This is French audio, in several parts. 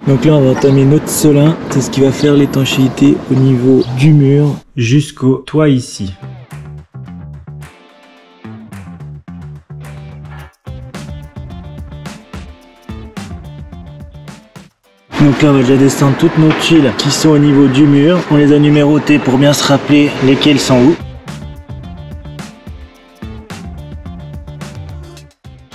Donc là, on va entamer notre solin. C'est ce qui va faire l'étanchéité au niveau du mur jusqu'au toit ici. Donc là, on va déjà descendre toutes nos tuiles qui sont au niveau du mur. On les a numérotées pour bien se rappeler lesquelles sont où.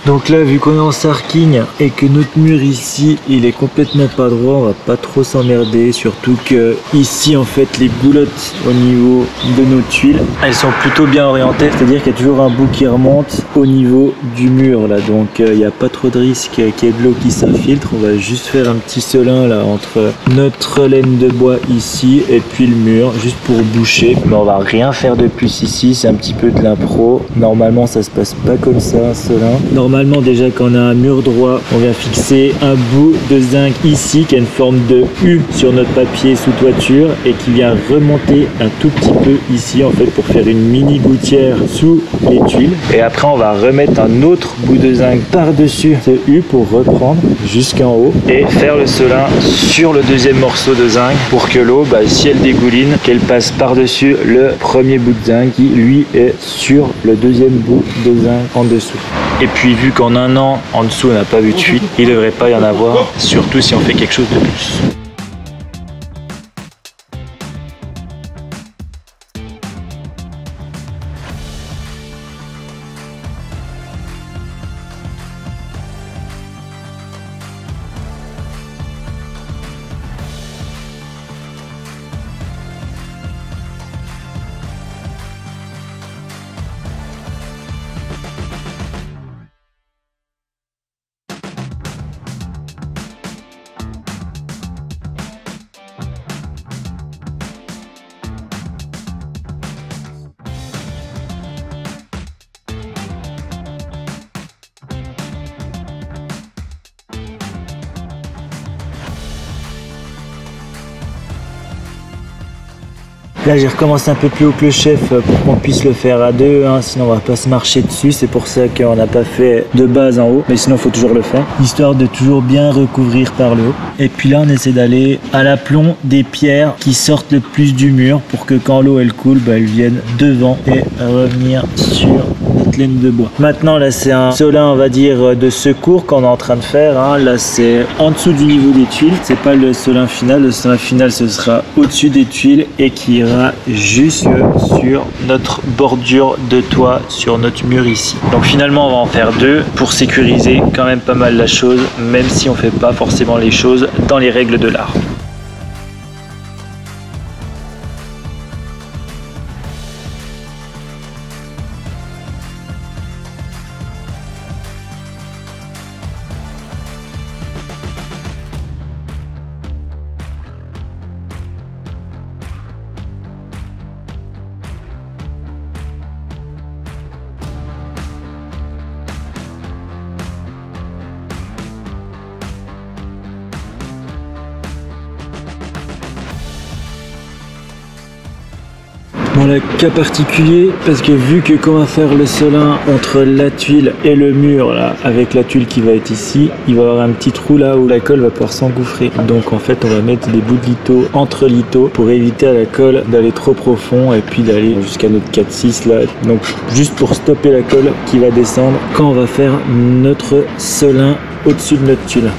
Donc là, vu qu'on est en sarking et que notre mur ici, il est complètement pas droit, on va pas trop s'emmerder. Surtout que ici, en fait, les goulottes au niveau de nos tuiles, elles sont plutôt bien orientées. C'est-à-dire qu'il y a toujours un bout qui remonte au niveau du mur là. Donc il n'y a pas trop de risque qu'il y ait de l'eau qui s'infiltre. On va juste faire un petit solin là entre notre laine de bois ici et puis le mur, juste pour boucher. Mais on va rien faire de plus ici. C'est un petit peu de l'impro. Normalement, ça se passe pas comme ça, un solin. Normalement, déjà quand on a un mur droit, on vient fixer un bout de zinc ici qui a une forme de U sur notre papier sous toiture et qui vient remonter un tout petit peu ici en fait pour faire une mini gouttière sous les tuiles. Et après on va remettre un autre bout de zinc par-dessus ce U pour reprendre jusqu'en haut et faire le solin sur le deuxième morceau de zinc pour que l'eau, si elle dégouline, qu'elle passe par-dessus le premier bout de zinc qui lui est sur le deuxième bout de zinc en dessous. Et puis vu qu'en un an, en dessous, on n'a pas vu de fuite, il ne devrait pas y en avoir, surtout si on fait quelque chose de plus. Là j'ai recommencé un peu plus haut que le chef pour qu'on puisse le faire à deux, sinon on va pas se marcher dessus, c'est pour ça qu'on n'a pas fait de base en haut, mais sinon il faut toujours le faire, histoire de toujours bien recouvrir par le haut. Et puis là on essaie d'aller à l'aplomb des pierres qui sortent le plus du mur pour que quand l'eau elle coule, elle vienne devant et revenir sur notre laine de bois. Maintenant là c'est un solin on va dire de secours qu'on est en train de faire, là c'est en dessous du niveau des tuiles, c'est pas le solin final, le solin final ce sera au-dessus des tuiles et qui ira jusque sur notre bordure de toit sur notre mur ici. Donc finalement on va en faire deux pour sécuriser quand même pas mal la chose, même si on fait pas forcément les choses dans les règles de l'art. Bon là, cas particulier, parce que vu que quand on va faire le solin entre la tuile et le mur, là, avec la tuile qui va être ici, il va y avoir un petit trou là où la colle va pouvoir s'engouffrer. Donc en fait, on va mettre des bouts de litho entre litho pour éviter à la colle d'aller trop profond et puis d'aller jusqu'à notre 4-6 là. Donc juste pour stopper la colle qui va descendre quand on va faire notre solin au-dessus de notre tuile.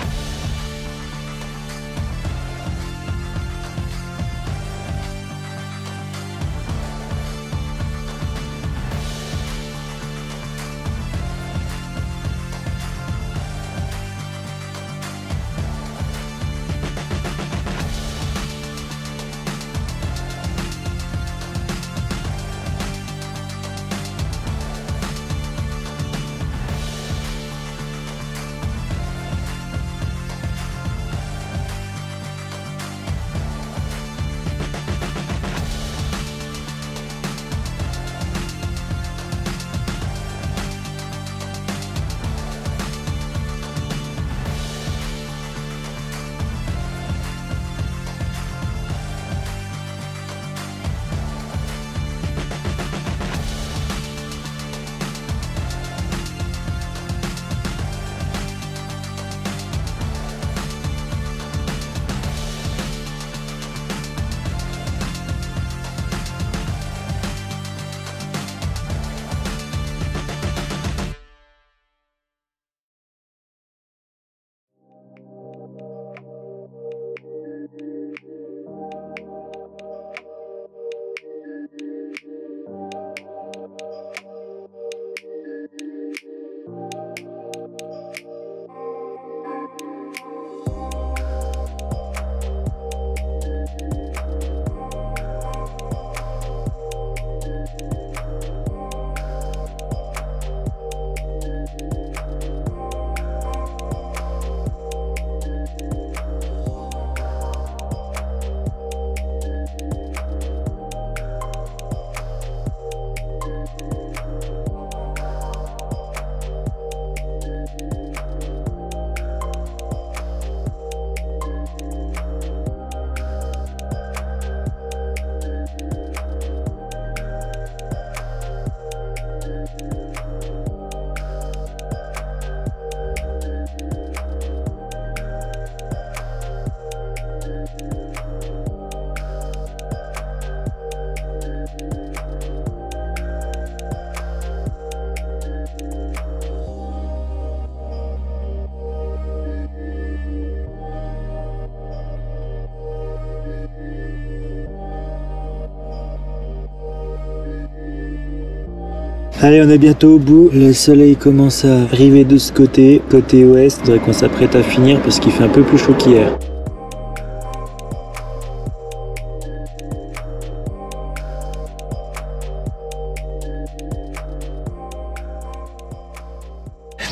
Allez, on est bientôt au bout. Le soleil commence à arriver de ce côté ouest. Je dirais qu'on s'apprête à finir parce qu'il fait un peu plus chaud qu'hier.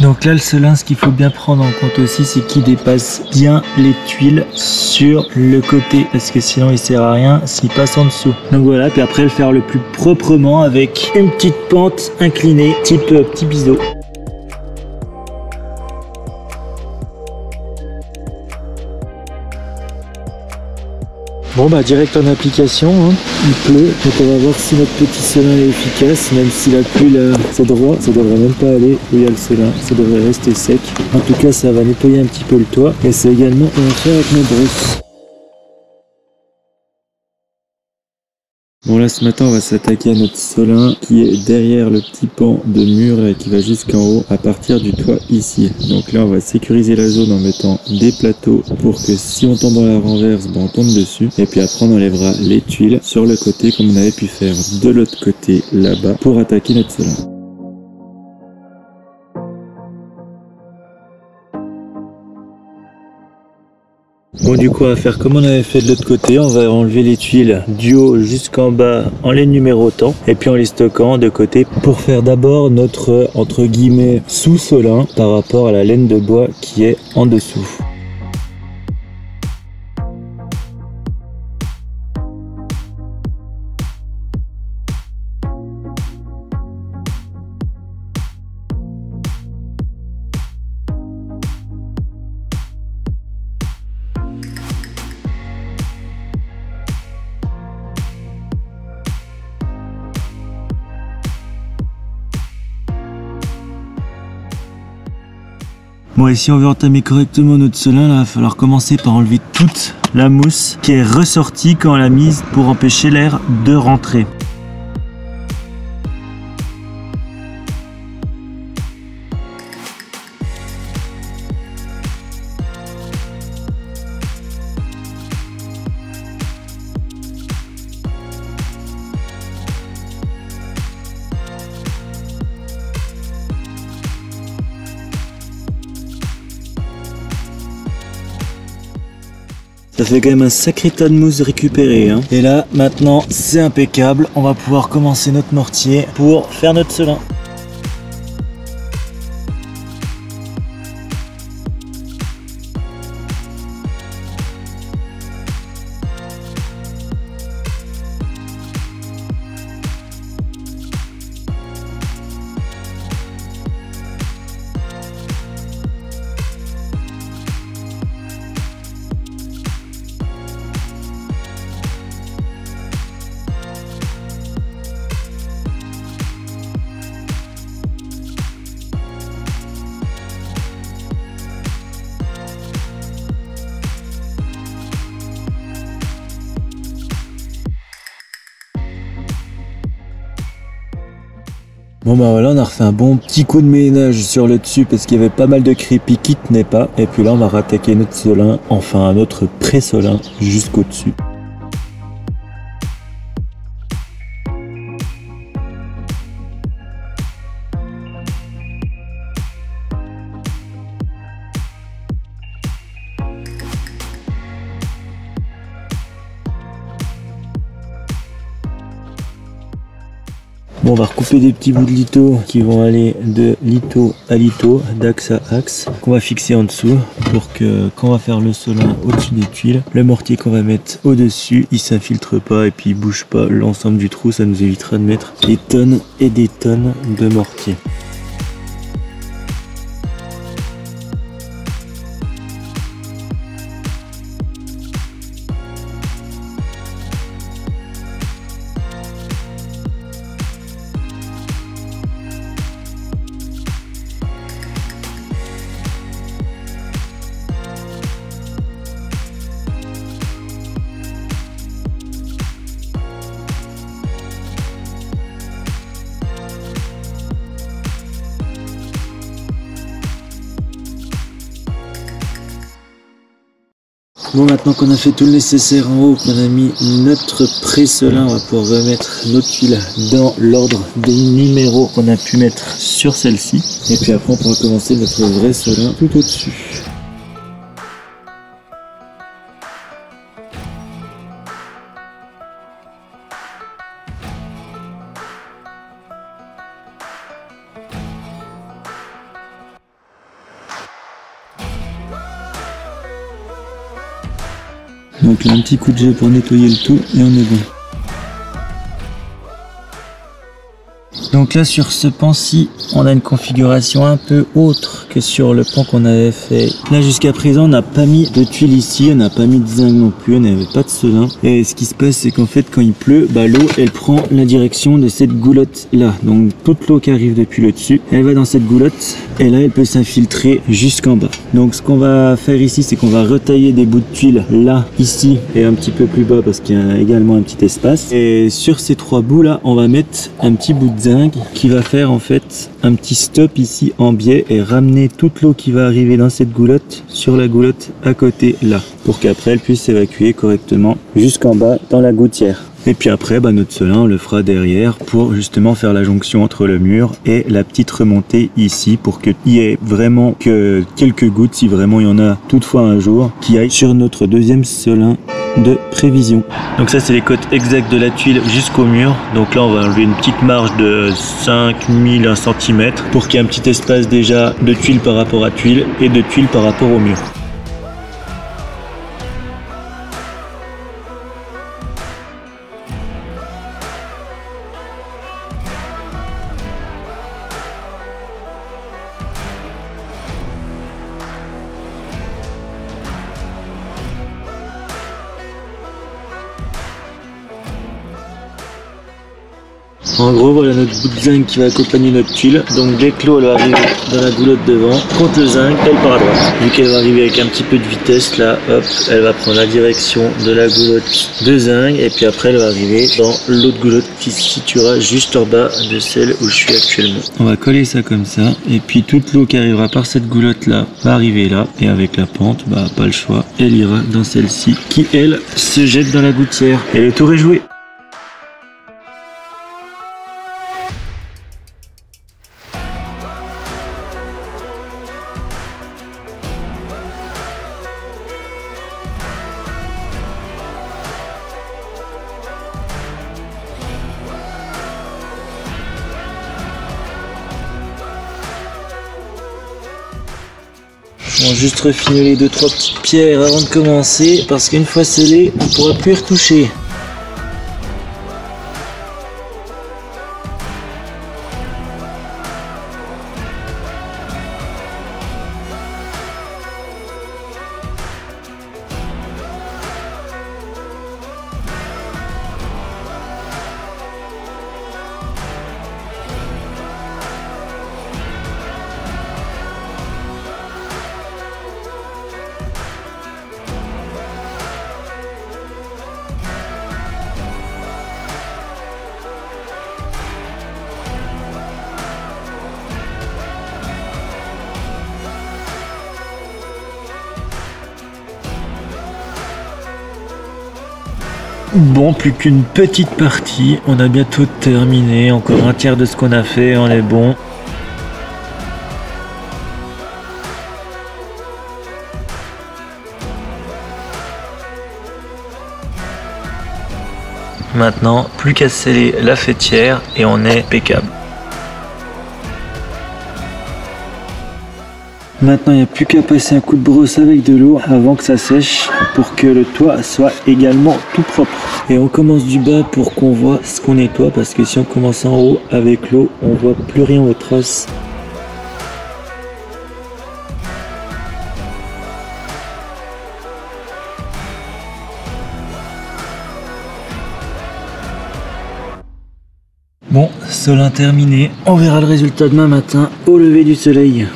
Donc là, le Solin, ce qu'il faut bien prendre en compte aussi, c'est qu'il dépasse bien les tuiles sur le côté, parce que sinon il sert à rien s'il passe en dessous. Donc voilà, puis après le faire le plus proprement avec une petite pente inclinée, type petit biseau. Bon bah direct en application, hein. Il pleut, donc on va voir si notre petit Solin est efficace, même si la pluie là, c'est droit, ça devrait même pas aller où il y a le Solin, ça devrait rester sec. En tout cas ça va nettoyer un petit peu le toit, et c'est également on va faire avec nos brosses. Bon là ce matin on va s'attaquer à notre Solin qui est derrière le petit pan de mur et qui va jusqu'en haut à partir du toit ici. Donc là on va sécuriser la zone en mettant des plateaux pour que si on tombe dans la renverse, on tombe dessus. Et puis après on enlèvera les tuiles sur le côté comme on avait pu faire de l'autre côté là-bas pour attaquer notre Solin. Bon du coup on va faire comme on avait fait de l'autre côté, on va enlever les tuiles du haut jusqu'en bas en les numérotant et puis en les stockant de côté pour faire d'abord notre entre guillemets sous-Solin par rapport à la laine de bois qui est en dessous. Bon et si on veut entamer correctement notre Solin, là, il va falloir commencer par enlever toute la mousse qui est ressortie quand on l'a mise pour empêcher l'air de rentrer. Ça fait quand même un sacré tas de mousse récupérée, hein. Et là, maintenant, c'est impeccable. On va pouvoir commencer notre mortier pour faire notre Solin. Bon bah voilà, on a refait un bon petit coup de ménage sur le dessus parce qu'il y avait pas mal de crépis qui tenaient pas. Et puis là on va rattaquer notre Solin, enfin un autre pré-Solin jusqu'au dessus. Bon, on va recouper des petits bouts de lito qui vont aller de lito à lito, d'axe à axe, qu'on va fixer en dessous pour que quand on va faire le Solin au-dessus des tuiles, le mortier qu'on va mettre au-dessus, il s'infiltre pas et puis il bouge pas l'ensemble du trou, ça nous évitera de mettre des tonnes et des tonnes de mortier. Bon, maintenant qu'on a fait tout le nécessaire en haut, qu'on a mis notre pré-seulin, on va pouvoir remettre nos tuiles dans l'ordre des numéros qu'on a pu mettre sur celle-ci. Et puis après on pourra commencer notre vrai seulin tout au-dessus. Donc là, un petit coup de jet pour nettoyer le tout et on est bon. Donc là sur ce pan-ci, on a une configuration un peu autre que sur le pan qu'on avait fait. Là jusqu'à présent on n'a pas mis de tuiles ici, on n'a pas mis de zinc non plus, on n'avait pas de seulin. Et ce qui se passe c'est qu'en fait quand il pleut, l'eau elle prend la direction de cette goulotte là. Donc toute l'eau qui arrive depuis le dessus, elle va dans cette goulotte et là elle peut s'infiltrer jusqu'en bas. Donc ce qu'on va faire ici c'est qu'on va retailler des bouts de tuiles là, ici et un petit peu plus bas parce qu'il y a également un petit espace. Et sur ces trois bouts là on va mettre un petit bout de zinc qui va faire en fait un petit stop ici en biais et ramener toute l'eau qui va arriver dans cette goulotte sur la goulotte à côté là pour qu'après elle puisse s'évacuer correctement jusqu'en bas dans la gouttière. Et puis après notre seulin on le fera derrière pour justement faire la jonction entre le mur et la petite remontée ici pour qu'il y ait vraiment que quelques gouttes si vraiment il y en a toutefois un jour qui aillent sur notre deuxième seulin de prévision. Donc ça c'est les côtes exactes de la tuile jusqu'au mur. Donc là on va enlever une petite marge de 5000 cm pour qu'il y ait un petit espace déjà de tuile par rapport à tuile et de tuile par rapport au mur. En gros, voilà notre bout de zinc qui va accompagner notre tuile. Donc dès que l'eau elle va arriver dans la goulotte devant, contre le zinc, elle part à droite. Vu qu'elle va arriver avec un petit peu de vitesse, là, hop, elle va prendre la direction de la goulotte de zinc. Et puis après, elle va arriver dans l'autre goulotte qui se situera juste en bas de celle où je suis actuellement. On va coller ça comme ça. Et puis toute l'eau qui arrivera par cette goulotte là va arriver là. Et avec la pente, pas le choix, elle ira dans celle-ci qui, elle, se jette dans la gouttière. Et le tour est joué. On va juste refiner les 2-3 petites pierres avant de commencer parce qu'une fois scellé, on ne pourra plus y retoucher. Bon, plus qu'une petite partie, on a bientôt terminé, encore un tiers de ce qu'on a fait, on est bon. Maintenant, plus qu'à sceller la faîtière et on est impeccable. Maintenant, il n'y a plus qu'à passer un coup de brosse avec de l'eau avant que ça sèche pour que le toit soit également tout propre. Et on commence du bas pour qu'on voit ce qu'on nettoie parce que si on commence en haut avec l'eau, on voit plus rien aux traces. Bon, seulin terminé. On verra le résultat demain matin au lever du soleil.